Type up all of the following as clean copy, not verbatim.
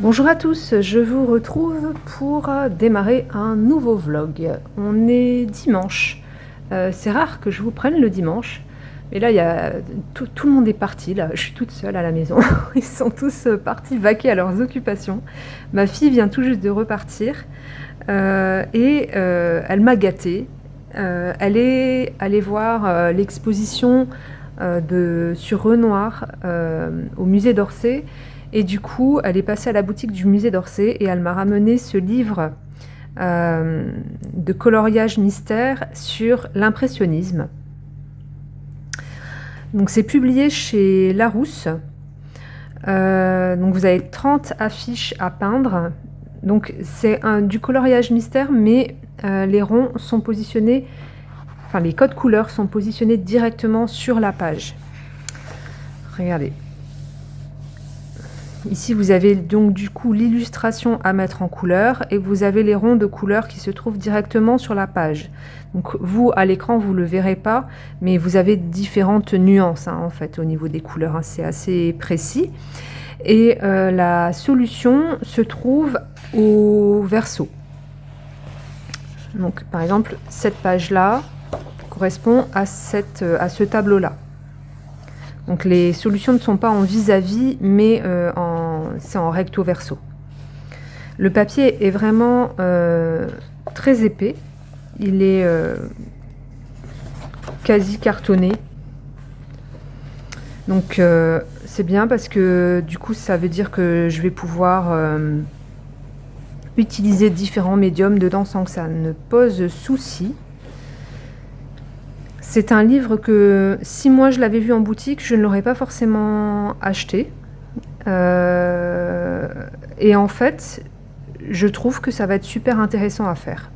Bonjour à tous, je vous retrouve pour démarrer un nouveau vlog. On est dimanche. C'est rare que je vous prenne le dimanche, mais là, tout le monde est parti. Là, je suis toute seule à la maison. Ils sont tous partis vaquer à leurs occupations. Ma fille vient tout juste de repartir et elle m'a gâtée. Elle est allée voir l'exposition sur Renoir au musée d'Orsay. Et du coup, elle est passée à la boutique du musée d'Orsay et elle m'a ramené ce livre de coloriage mystère sur l'impressionnisme. Donc c'est publié chez Larousse. Donc vous avez 30 affiches à peindre. Donc c'est du coloriage mystère, mais les ronds sont positionnés, enfin les codes couleurs sont positionnés directement sur la page. Regardez. Ici, vous avez donc du coup l'illustration à mettre en couleur et vous avez les ronds de couleur qui se trouvent directement sur la page. Donc vous, à l'écran, vous ne le verrez pas, mais vous avez différentes nuances en fait au niveau des couleurs. C'est assez précis. Et la solution se trouve au verso. Donc par exemple, cette page-là correspond à ce tableau-là. Donc les solutions ne sont pas en vis-à-vis, mais c'est en recto verso. Le papier est vraiment très épais. Il est quasi cartonné. Donc c'est bien parce que du coup ça veut dire que je vais pouvoir utiliser différents médiums dedans sans que ça ne pose souci. C'est un livre que, si moi je l'avais vu en boutique, je ne l'aurais pas forcément acheté. Et en fait, je trouve que ça va être super intéressant à faire.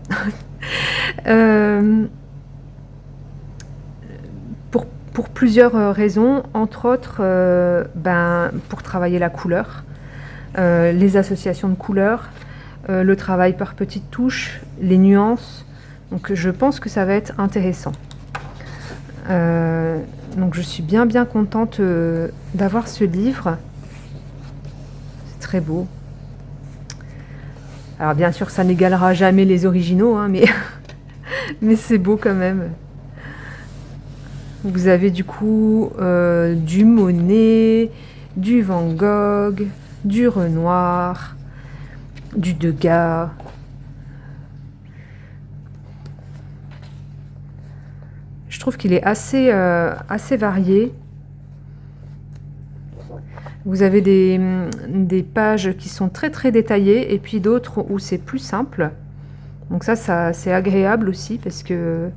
Pour plusieurs raisons, entre autres, pour travailler la couleur, les associations de couleurs, le travail par petites touches, les nuances. Donc je pense que ça va être intéressant. Donc je suis bien contente d'avoir ce livre. C'est très beau. Alors bien sûr ça n'égalera jamais les originaux, mais c'est beau quand même. Vous avez du coup du Monet, du Van Gogh, du Renoir, du Degas. Je trouve qu'il est assez varié. Vous avez des pages qui sont très détaillées et puis d'autres où c'est plus simple. Donc ça c'est agréable aussi parce que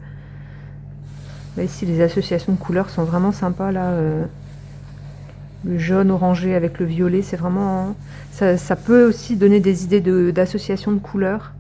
là, ici les associations de couleurs sont vraiment sympas. Là, le jaune orangé avec le violet, c'est vraiment... Ça peut aussi donner des idées d'association de couleurs.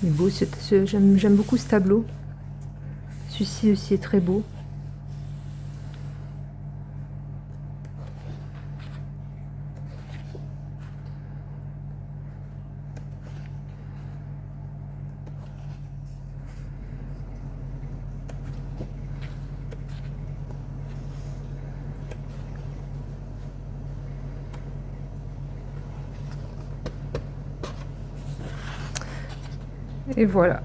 Il est beau, j'aime beaucoup ce tableau. Celui-ci aussi est très beau. Et voilà,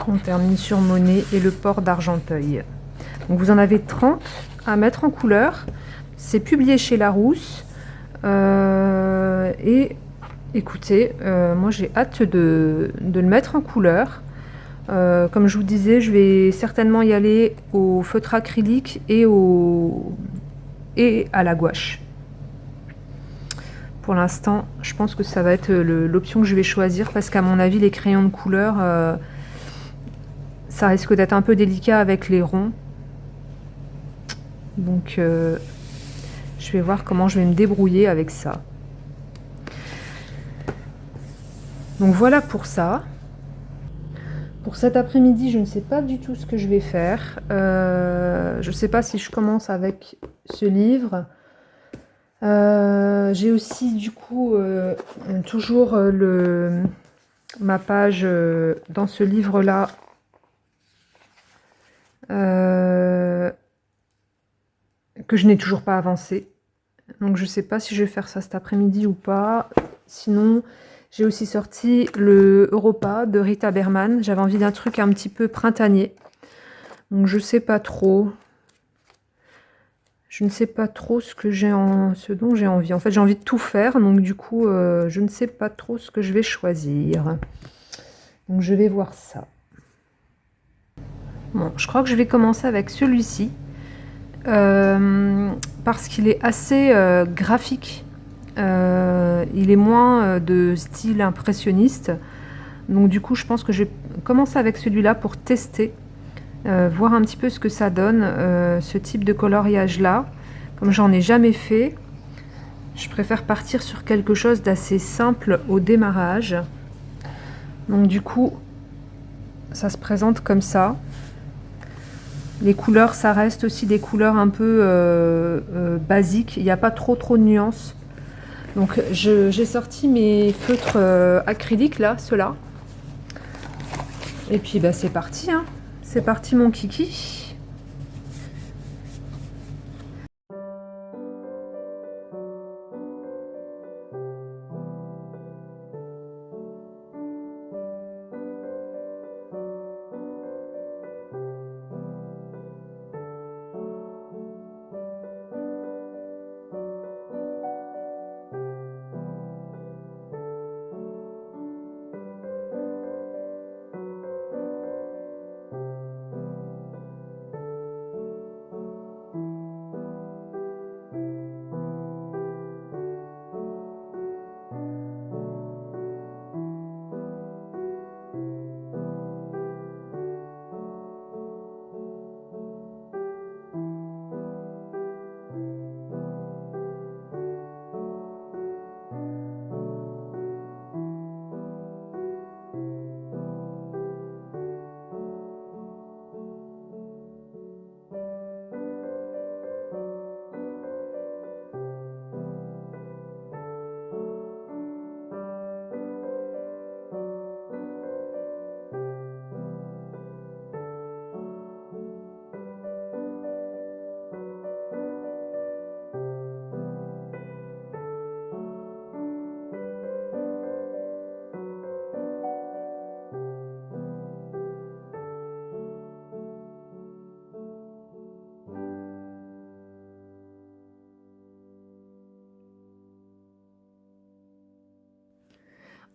on termine sur Monet et le port d'Argenteuil. Donc vous en avez 30 à mettre en couleur. C'est publié chez Larousse. Et écoutez, moi j'ai hâte de le mettre en couleur. Comme je vous disais, je vais certainement y aller au feutre acrylique et à la gouache. Pour l'instant, je pense que ça va être l'option que je vais choisir parce qu'à mon avis, les crayons de couleur, ça risque d'être un peu délicat avec les ronds. Donc, je vais voir comment je vais me débrouiller avec ça. Donc voilà pour ça. Pour cet après-midi, je ne sais pas du tout ce que je vais faire. Je ne sais pas si je commence avec ce livre. J'ai aussi du coup toujours ma page dans ce livre-là que je n'ai toujours pas avancé. Donc je ne sais pas si je vais faire ça cet après-midi ou pas. Sinon, j'ai aussi sorti le Europa de Rita Berman. J'avais envie d'un truc un petit peu printanier. Donc je sais pas trop. Je ne sais pas trop ce dont j'ai envie. En fait, j'ai envie de tout faire. Donc du coup, je ne sais pas trop ce que je vais choisir. Donc je vais voir ça. Bon, je crois que je vais commencer avec celui-ci. Parce qu'il est assez graphique. Il est moins de style impressionniste. Donc du coup, je pense que je vais commencer avec celui-là pour tester, voir un petit peu ce que ça donne, ce type de coloriage-là. Comme j'en ai jamais fait, je préfère partir sur quelque chose d'assez simple au démarrage. Donc du coup, ça se présente comme ça. Les couleurs, ça reste aussi des couleurs un peu basiques. Il n'y a pas trop de nuances. Donc j'ai sorti mes feutres acryliques là, ceux-là. Et puis bah, c'est parti, hein. C'est parti mon kiki.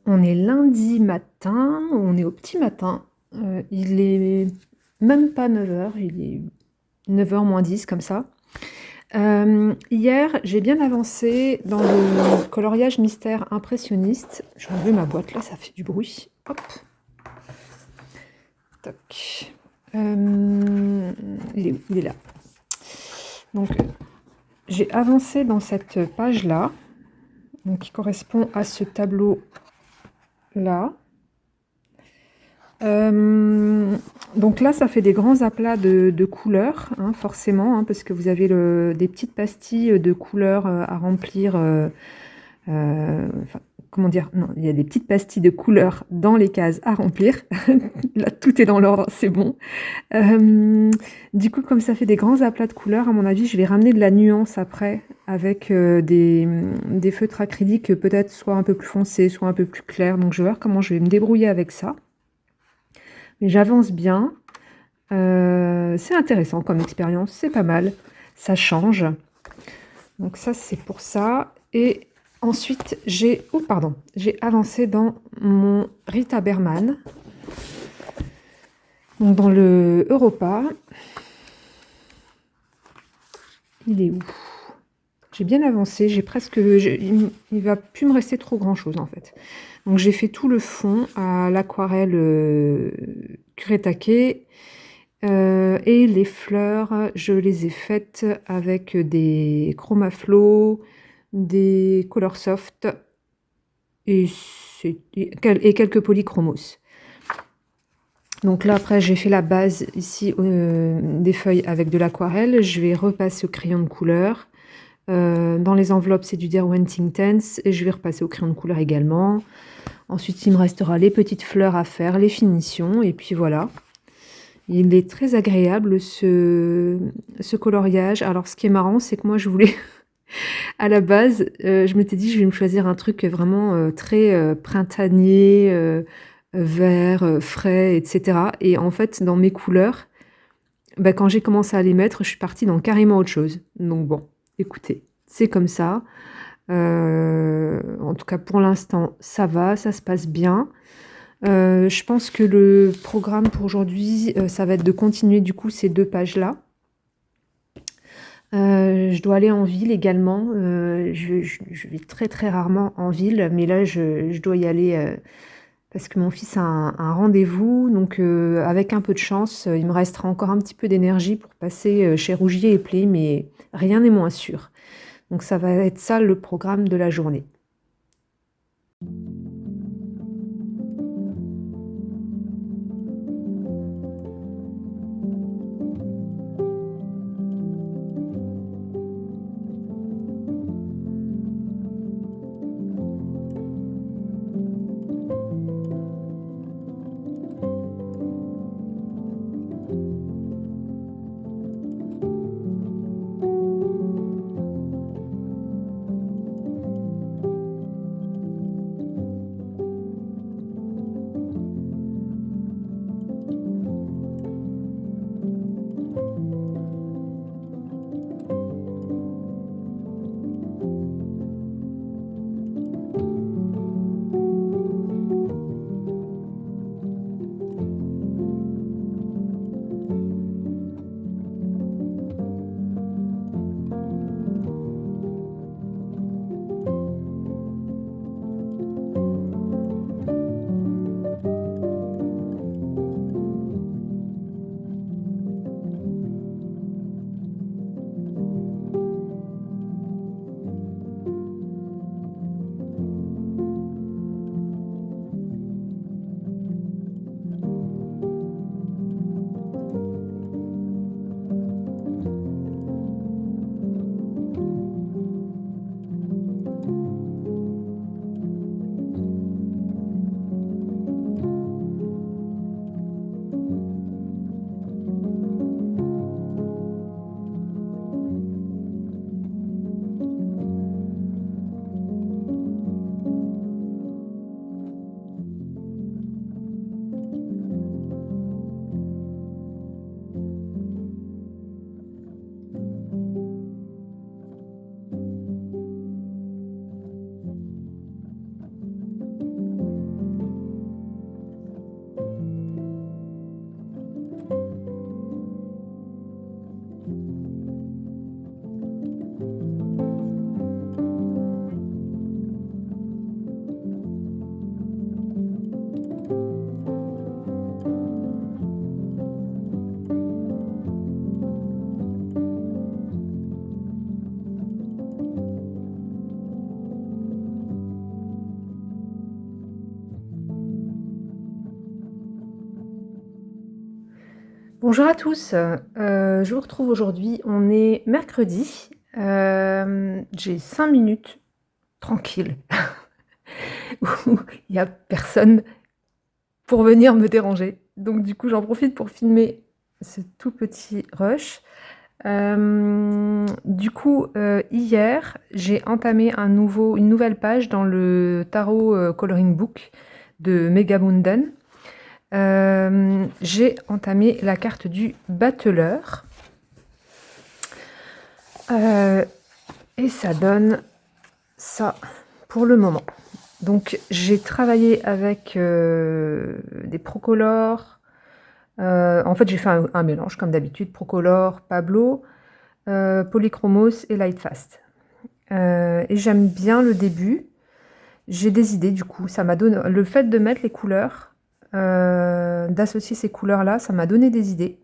On est lundi matin, on est au petit matin. Il est même pas 9h, il est 9h moins 10 comme ça. Hier, j'ai bien avancé dans le coloriage mystère impressionniste. Je vais enlever ma boîte là, ça fait du bruit. Hop. Toc. Il est où? Il est là. Donc, j'ai avancé dans cette page-là, donc qui correspond à ce tableau-là. Donc là, ça fait des grands aplats de couleurs, hein, forcément, hein, parce que vous avez des petites pastilles de couleurs à remplir. Enfin, comment dire? Non, il y a des petites pastilles de couleurs dans les cases à remplir. Là, tout est dans l'ordre, c'est bon. Du coup, comme ça fait des grands aplats de couleurs, à mon avis, je vais ramener de la nuance après avec des feutres acryliques peut-être soit un peu plus foncés, soit un peu plus clairs. Donc, je vais voir comment je vais me débrouiller avec ça. Mais j'avance bien. C'est intéressant comme expérience, c'est pas mal. Ça change. Donc ça, c'est pour ça. Et ensuite, j'ai avancé dans mon Rita Berman. Donc dans le Europa. Il est où? J'ai bien avancé, il va plus me rester trop grand chose en fait. Donc j'ai fait tout le fond à l'aquarelle Kuretake et les fleurs, je les ai faites avec des Chromaflow, des Colorsoft et quelques polychromos. Donc là, après, j'ai fait la base ici des feuilles avec de l'aquarelle. Je vais repasser au crayon de couleur. Dans les enveloppes, c'est du Derwent Intense et je vais repasser au crayon de couleur également. Ensuite, il me restera les petites fleurs à faire, les finitions et puis voilà. Il est très agréable ce coloriage. Alors, ce qui est marrant, c'est que moi, je voulais à la base, je m'étais dit: «Je vais me choisir un truc vraiment, très, printanier, vert, frais et cetera» et en fait, dans mes couleurs, bah, quand j'ai commencé à les mettre, je suis partie dans carrément autre chose. Donc bon, écoutez, c'est comme ça. En tout cas, pour l'instant, ça va, ça se passe bien. Je pense que le programme pour aujourd'hui, ça va être de continuer du coup ces 2 pages-là. Je dois aller en ville également, je vais très, très rarement en ville, mais là je dois y aller, parce que mon fils a un rendez-vous donc avec un peu de chance, il me restera encore un petit peu d'énergie pour passer, chez Rougier et Play, mais rien n'est moins sûr. Donc ça va être ça le programme de la journée. Bonjour à tous, je vous retrouve aujourd'hui, on est mercredi, j'ai 5 minutes tranquilles où il y a personne pour venir me déranger. Donc du coup, j'en profite pour filmer ce tout petit rush. Du coup, hier, j'ai entamé une nouvelle page dans le tarot, coloring book de Megamunden. J'ai entamé la carte du battleur. Et ça donne ça pour le moment. Donc j'ai travaillé avec des Procolor. En fait, j'ai fait un mélange comme d'habitude, Procolor, Pablo, Polychromos et Lightfast. Et j'aime bien le début. J'ai des idées du coup. Ça m'a donné le fait de mettre les couleurs. D'associer ces couleurs-là, ça m'a donné des idées.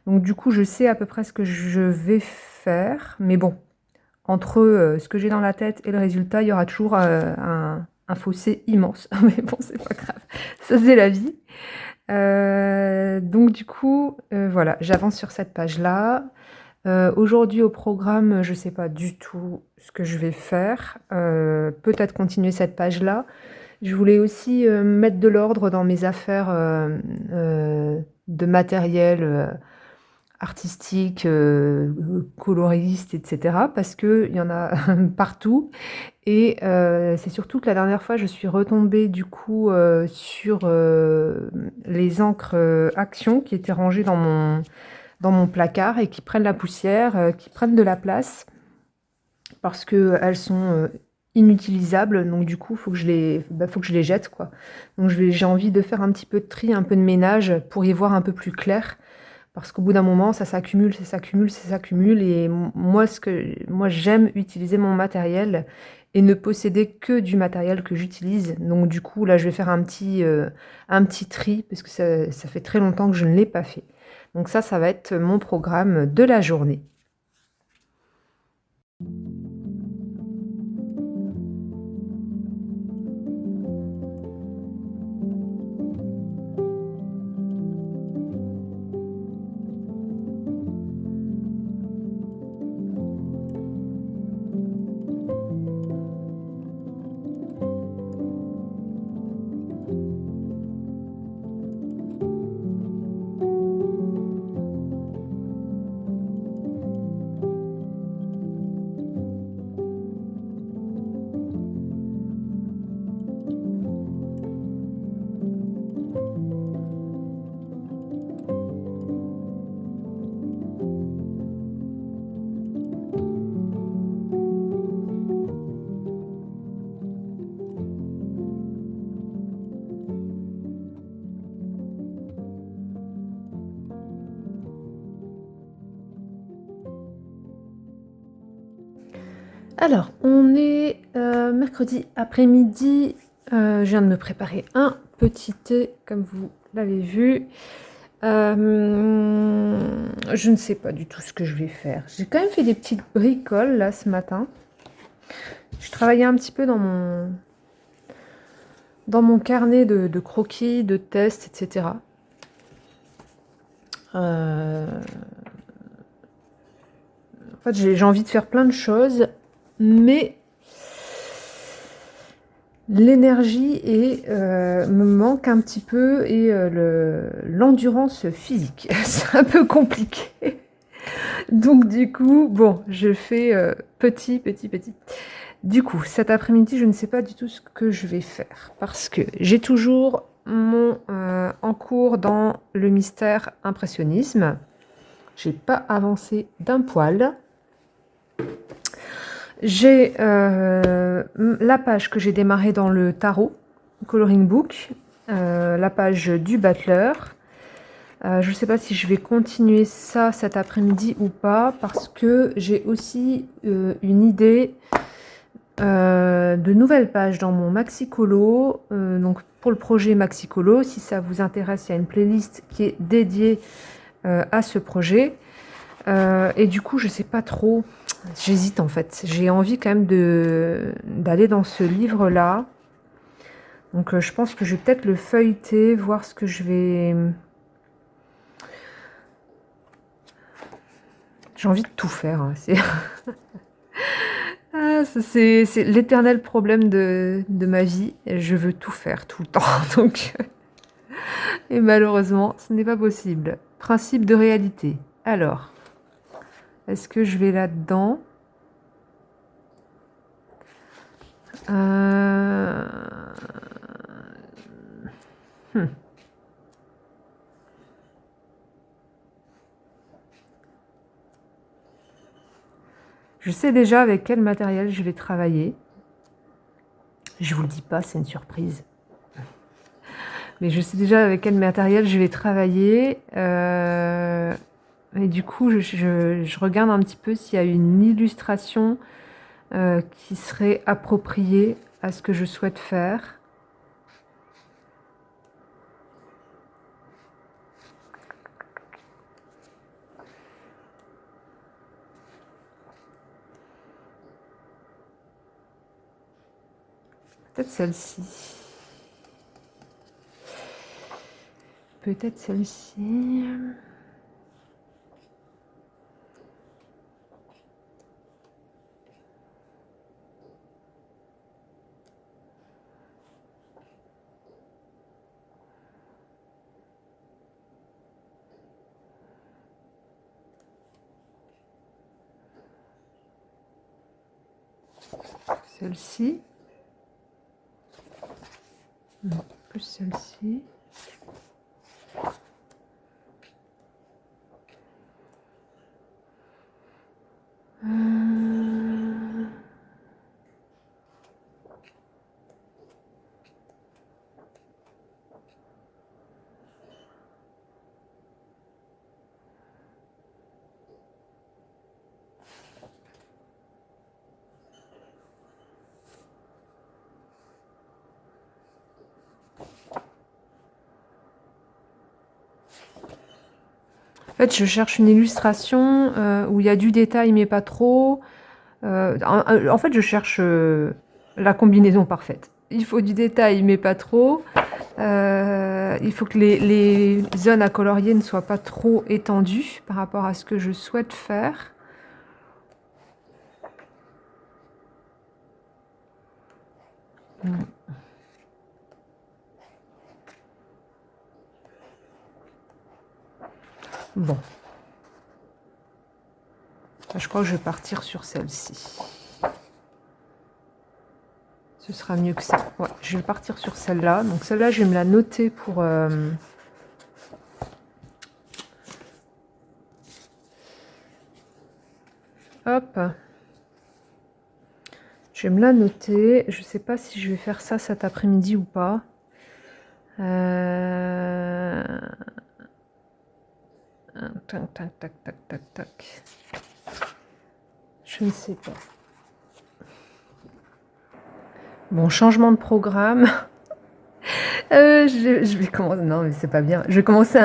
Donc du coup, je sais à peu près ce que je vais faire. Mais bon, entre ce que j'ai dans la tête et le résultat, il y aura toujours un fossé immense. Mais bon, c'est pas grave. Ça, c'est la vie. Donc du coup, voilà, j'avance sur cette page-là. Aujourd'hui au programme, je sais pas du tout ce que je vais faire. Peut-être continuer cette page-là. Je voulais aussi, mettre de l'ordre dans mes affaires, de matériel, artistique, coloriste et cetera, parce qu'il y en a partout et c'est surtout que la dernière fois, je suis retombée du coup, sur, les encres, Action qui étaient rangées dans mon placard et qui prennent la poussière, qui prennent de la place parce qu'elles sont, inutilisables, donc du coup, faut que je les jette, quoi. Donc j'ai envie de faire un petit peu de tri, un peu de ménage pour y voir un peu plus clair parce qu'au bout d'un moment, ça s'accumule, ça s'accumule, ça s'accumule et moi j'aime utiliser mon matériel et ne posséder que du matériel que j'utilise. Donc du coup, là, je vais faire un petit tri parce que ça fait très longtemps que je ne l'ai pas fait. Donc ça va être mon programme de la journée. Alors, on est mercredi après-midi. Je viens de me préparer un petit thé, comme vous l'avez vu. Je ne sais pas du tout ce que je vais faire. J'ai quand même fait des petites bricoles là ce matin. Je travaillais un petit peu dans mon carnet de croquis, de tests, etc. En fait, j'ai envie de faire plein de choses, mais l'énergie me manque un petit peu et l'endurance physique. C'est un peu compliqué. Donc du coup, bon, je fais petit. Du coup, cet après-midi, je ne sais pas du tout ce que je vais faire parce que j'ai toujours mon en cours dans le mystère impressionnisme. J'ai pas avancé d'un poil. J'ai la page que j'ai démarrée dans le tarot, coloring book, la page du battleur. Je ne sais pas si je vais continuer ça cet après-midi ou pas, parce que j'ai aussi une idée de nouvelles pages dans mon Maxicolo. Donc pour le projet Maxicolo, si ça vous intéresse, il y a une playlist qui est dédiée à ce projet. Et du coup, je sais pas trop. J'hésite en fait. J'ai envie quand même d'aller dans ce livre-là. Donc je pense que je vais peut-être le feuilleter, voir ce que je vais... J'ai envie de tout faire. Hein. C'est l'éternel problème de ma vie. Je veux tout faire tout le temps. Donc... Et malheureusement, ce n'est pas possible. Principe de réalité. Alors, est-ce que je vais là-dedans ? Je sais déjà avec quel matériel je vais travailler. Je vous le dis pas, c'est une surprise. Mais je sais déjà avec quel matériel je vais travailler. Et du coup, je regarde un petit peu s'il y a une illustration qui serait appropriée à ce que je souhaite faire. Peut-être celle-ci. peut-être celle-ci. Celle-ci. Non, plus celle-ci. En fait, je cherche une illustration où il y a du détail mais pas trop. En fait, je cherche la combinaison parfaite. Il faut du détail mais pas trop. Il faut que les zones à colorier ne soient pas trop étendues par rapport à ce que je souhaite faire. Bon. Je crois que je vais partir sur celle-ci. Ce sera mieux que ça. Ouais, je vais partir sur celle-là. Donc celle-là, je vais me la noter pour... Hop. Je vais me la noter. Je ne sais pas si je vais faire ça cet après-midi ou pas. Tac, tac, tac, tac, tac, tac. Je ne sais pas. Bon, changement de programme. Je vais commencer... Non, mais c'est pas bien. Je vais commencer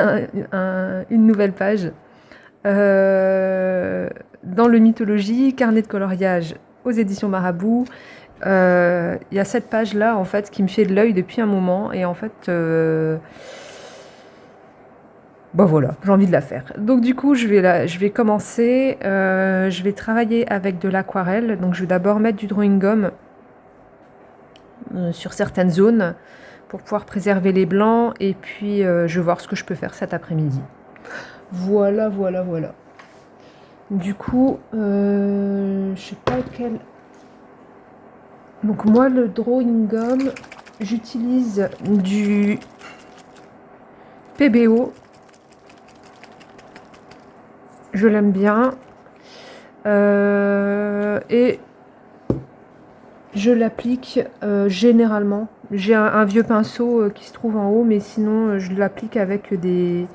une nouvelle page. Dans le Mythologie, carnet de coloriage aux éditions Marabout. Il y a cette page-là, en fait, qui me fait de l'œil depuis un moment. Et en fait... Bon voilà, j'ai envie de la faire. Donc du coup, je vais commencer. Je vais travailler avec de l'aquarelle. Donc je vais d'abord mettre du drawing gum sur certaines zones pour pouvoir préserver les blancs. Et puis je vais voir ce que je peux faire cet après-midi. Voilà, voilà, voilà. Du coup, je sais pas quel... Donc moi, le drawing gum, j'utilise du PBO. Je l'aime bien. Et je l'applique généralement. J'ai un vieux pinceau qui se trouve en haut, mais sinon je l'applique avec des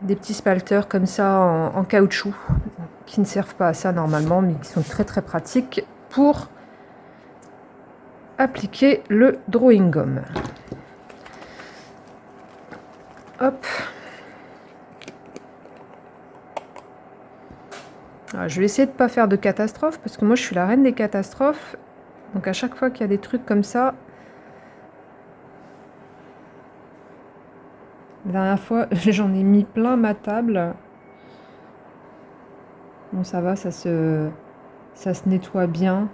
petits spalters comme ça en caoutchouc, qui ne servent pas à ça normalement, mais qui sont très très pratiques pour appliquer le drawing gum. Hop. Alors, je vais essayer de ne pas faire de catastrophe, parce que moi je suis la reine des catastrophes. Donc à chaque fois qu'il y a des trucs comme ça... La dernière fois, j'en ai mis plein ma table. Bon, ça va, ça se nettoie bien.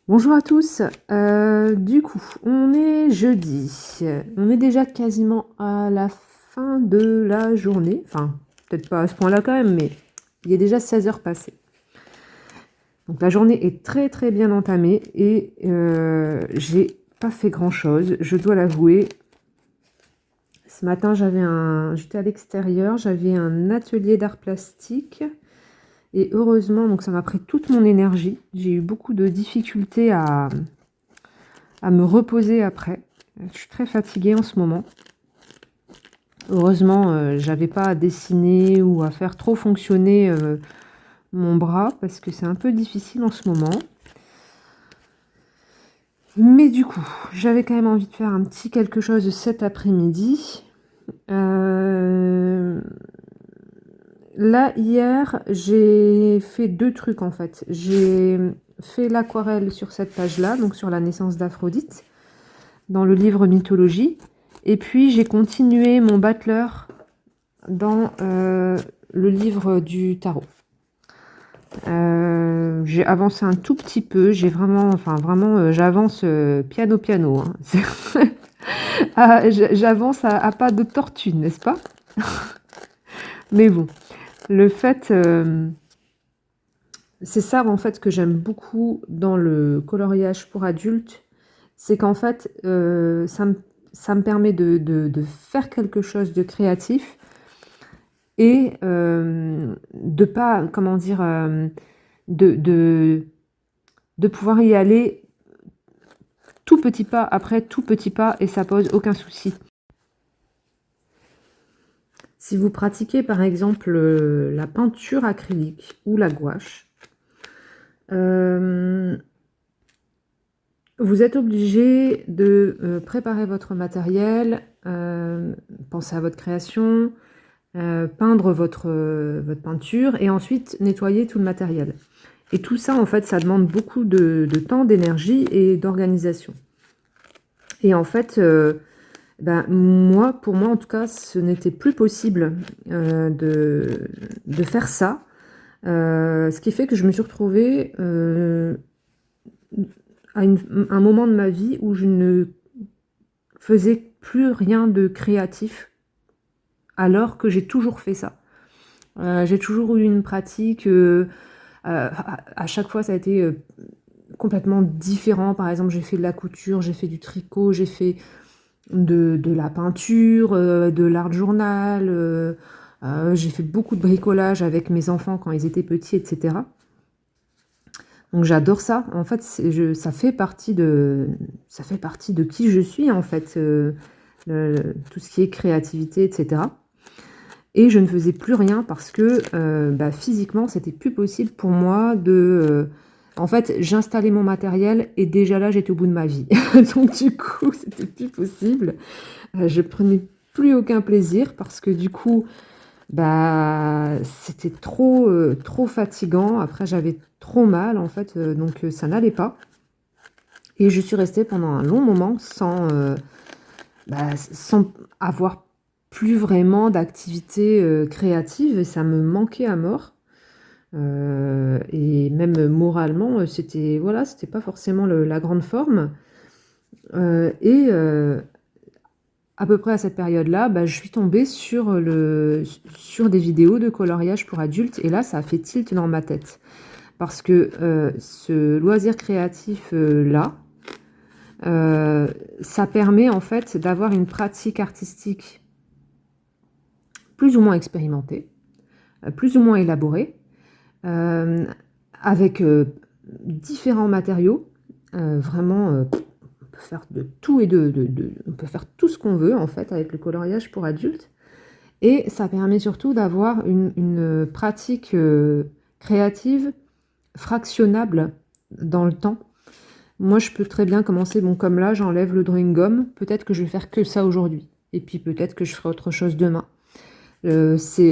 Bonjour à tous, du coup, on est jeudi, on est déjà quasiment à la fin de la journée, enfin, peut-être pas à ce point-là quand même, mais il est déjà 16 h passées. Donc la journée est très très bien entamée et j'ai pas fait grand-chose, je dois l'avouer. Ce matin, j'étais à l'extérieur, j'avais un atelier d'art plastique. Et heureusement, donc ça m'a pris toute mon énergie. J'ai eu beaucoup de difficultés à me reposer après. Je suis très fatiguée en ce moment. Heureusement, j'avais pas à dessiner ou à faire trop fonctionner mon bras parce que c'est un peu difficile en ce moment. Mais du coup, j'avais quand même envie de faire un petit quelque chose cet après-midi. Là, hier, j'ai fait 2 trucs en fait. J'ai fait l'aquarelle sur cette page-là, donc sur la naissance d'Aphrodite, dans le livre Mythologie. Et puis, j'ai continué mon battleur dans le livre du tarot. J'ai avancé un tout petit peu. J'ai vraiment, j'avance piano, hein. J'avance à pas de tortue, n'est-ce pas? Mais bon. Le fait, c'est ça en fait que j'aime beaucoup dans le coloriage pour adultes, c'est qu'en fait, ça me permet de faire quelque chose de créatif et de pas, comment dire, de, de, de pouvoir y aller tout petit pas après tout petit pas et ça pose aucun souci. Si vous pratiquez par exemple la peinture acrylique ou la gouache, vous êtes obligé de préparer votre matériel, penser à votre création, peindre votre peinture et ensuite nettoyer tout le matériel. Et tout ça, en fait, ça demande beaucoup de temps, d'énergie et d'organisation. Et en fait, pour moi en tout cas, ce n'était plus possible de faire ça. Ce qui fait que je me suis retrouvée à un moment de ma vie où je ne faisais plus rien de créatif, alors que j'ai toujours fait ça. J'ai toujours eu une pratique, à chaque fois ça a été complètement différent. Par exemple, j'ai fait de la couture, j'ai fait du tricot, j'ai fait de la peinture, de l'art journal, j'ai fait beaucoup de bricolage avec mes enfants quand ils étaient petits, etc. Donc j'adore ça. En fait, ça fait partie de qui je suis, en fait, tout ce qui est créativité, etc. Et je ne faisais plus rien parce que physiquement, c'était plus possible pour moi de... en fait, j'installais mon matériel et déjà là, j'étais au bout de ma vie. Donc du coup, c'était plus possible. Je prenais plus aucun plaisir parce que du coup, c'était trop fatigant. Après, j'avais trop mal, en fait, donc ça n'allait pas. Et je suis restée pendant un long moment sans avoir plus vraiment d'activité créative et ça me manquait à mort. Et même moralement, c'était voilà, c'était pas forcément la grande forme. Et à peu près à cette période-là, je suis tombée sur des vidéos de coloriage pour adultes et là, ça a fait tilt dans ma tête. Parce que ce loisir créatif-là, ça permet en fait d'avoir une pratique artistique plus ou moins expérimentée, plus ou moins élaborée, avec différents matériaux. Vraiment, on peut faire de tout et on peut faire tout ce qu'on veut en fait avec le coloriage pour adultes. Et ça permet surtout d'avoir une pratique créative fractionnable dans le temps. Moi, je peux très bien commencer, bon, comme là, j'enlève le drawing gum. Peut-être que je vais faire que ça aujourd'hui. Et puis peut-être que je ferai autre chose demain.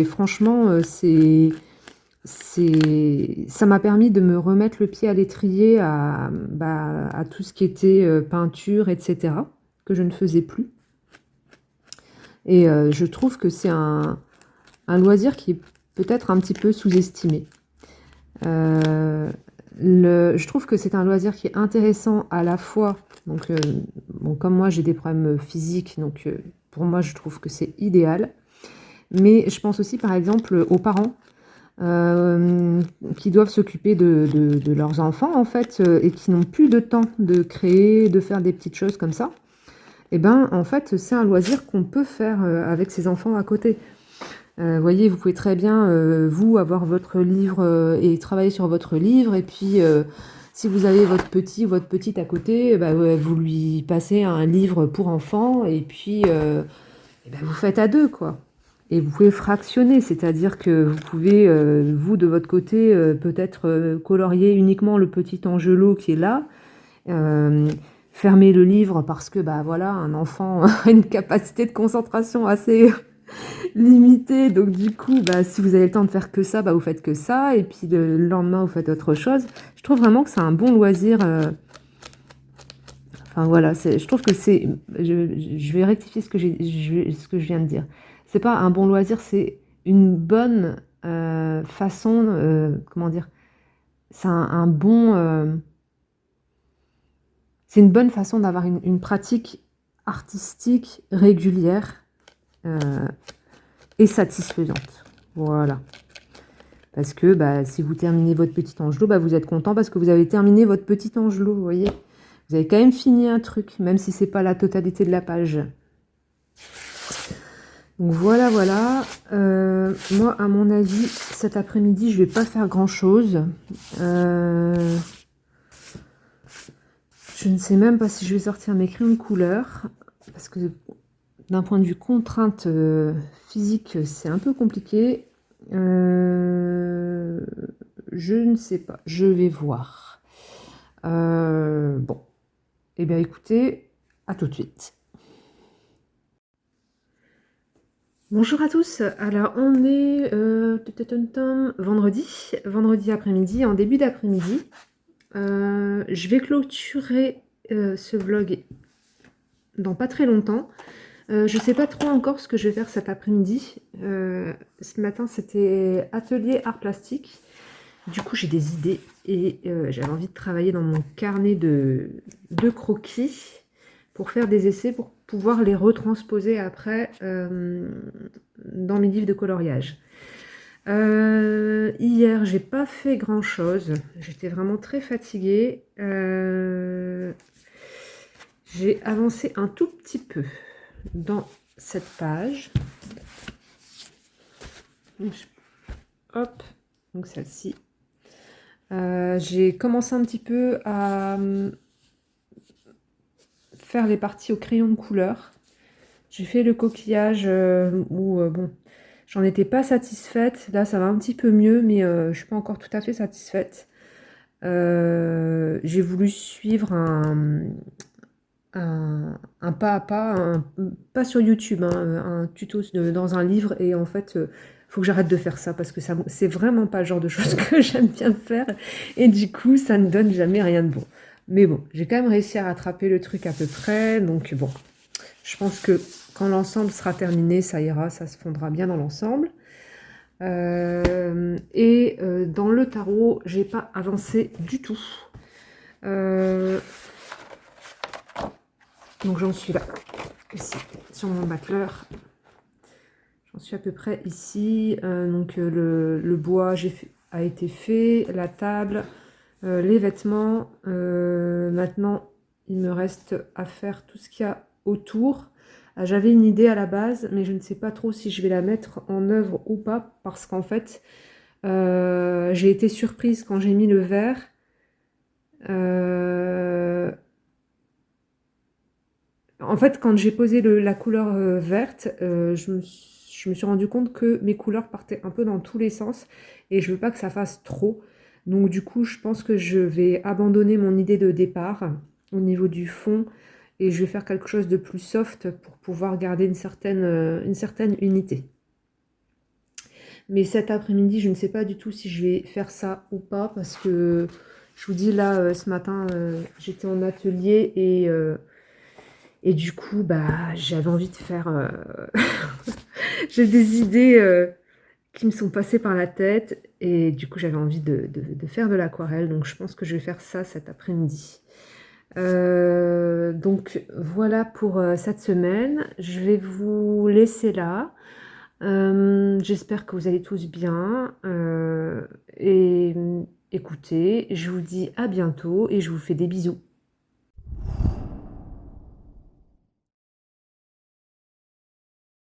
Franchement, ça m'a permis de me remettre le pied à l'étrier à tout ce qui était peinture, etc., que je ne faisais plus. Et je trouve que c'est un loisir qui est peut-être un petit peu sous-estimé. je trouve que c'est un loisir qui est intéressant à la fois, donc bon, comme moi j'ai des problèmes physiques, donc pour moi je trouve que c'est idéal. Mais je pense aussi par exemple aux parents qui doivent s'occuper de leurs enfants en fait et qui n'ont plus de temps de créer, de faire des petites choses comme ça. Et ben en fait c'est un loisir qu'on peut faire avec ses enfants à côté. Vous voyez, vous pouvez très bien, vous, avoir votre livre et travailler sur votre livre. Et puis, si vous avez votre petit ou votre petite à côté, bah, ouais, vous lui passez un livre pour enfants. Et puis, et ben, vous faites à deux, quoi. Et vous pouvez fractionner, c'est-à-dire que vous pouvez, vous, de votre côté, peut-être colorier uniquement le petit angelot qui est là. Fermer le livre parce que, bah voilà, un enfant a une capacité de concentration assez limité, donc du coup, bah, si vous avez le temps de faire que ça, bah, vous faites que ça, et puis le lendemain, vous faites autre chose. Je trouve vraiment que c'est un bon loisir. Enfin voilà, je trouve que c'est. Je vais rectifier ce que je viens de dire. C'est pas un bon loisir, c'est une bonne façon. Comment dire? C'est un bon. C'est une bonne façon d'avoir une pratique artistique régulière et satisfaisante. Voilà. Parce que bah, si vous terminez votre petit angelot, bah, vous êtes content parce que vous avez terminé votre petit angelot, vous voyez. Vous avez quand même fini un truc, même si c'est pas la totalité de la page. Donc voilà, voilà. Moi, à mon avis, cet après-midi, je vais pas faire grand-chose. Je ne sais même pas si je vais sortir mes crayons de couleur. Parce que d'un point de vue contrainte physique, c'est un peu compliqué. Je ne sais pas, je vais voir. Bon, eh bien écoutez, à tout de suite. Bonjour à tous, alors on est vendredi après-midi, en début d'après-midi. Je vais clôturer ce vlog dans pas très longtemps. Je sais pas trop encore ce que je vais faire cet après-midi. Ce matin c'était atelier art plastique. Du coup j'ai des idées et j'avais envie de travailler dans mon carnet de croquis pour faire des essais pour pouvoir les retransposer après dans mes livres de coloriage. Hier j'ai pas fait grand chose, j'étais vraiment très fatiguée. J'ai avancé un tout petit peu dans cette page. Hop, donc celle-ci. J'ai commencé un petit peu à faire les parties au crayon de couleur. J'ai fait le coquillage où, bon, j'en étais pas satisfaite. Là, ça va un petit peu mieux, mais je suis pas encore tout à fait satisfaite. J'ai voulu suivre un pas à pas, pas sur YouTube, hein, un tuto dans un livre, et en fait faut que j'arrête de faire ça parce que c'est vraiment pas le genre de choses que j'aime bien faire et du coup ça ne donne jamais rien de bon. Mais bon, j'ai quand même réussi à rattraper le truc à peu près, donc bon, je pense que quand l'ensemble sera terminé, ça ira, ça se fondra bien dans l'ensemble. Et dans le tarot, j'ai pas avancé du tout. Donc j'en suis là, ici, sur mon bâcleur. J'en suis à peu près ici. Donc le bois a été fait, la table, les vêtements. Maintenant, il me reste à faire tout ce qu'il y a autour. J'avais une idée à la base, mais je ne sais pas trop si je vais la mettre en œuvre ou pas, parce qu'en fait, j'ai été surprise quand j'ai mis le vert. En fait, quand j'ai posé la couleur verte, je me suis rendu compte que mes couleurs partaient un peu dans tous les sens et je veux pas que ça fasse trop. Donc du coup, je pense que je vais abandonner mon idée de départ au niveau du fond et je vais faire quelque chose de plus soft pour pouvoir garder une certaine unité. Mais cet après-midi, je ne sais pas du tout si je vais faire ça ou pas parce que je vous dis là, ce matin, j'étais en atelier et du coup, bah, j'avais envie de faire... J'ai des idées qui me sont passées par la tête et du coup j'avais envie de faire de l'aquarelle, donc je pense que je vais faire ça cet après-midi. Donc voilà pour cette semaine. Je vais vous laisser là. J'espère que vous allez tous bien. Et écoutez, je vous dis à bientôt et je vous fais des bisous.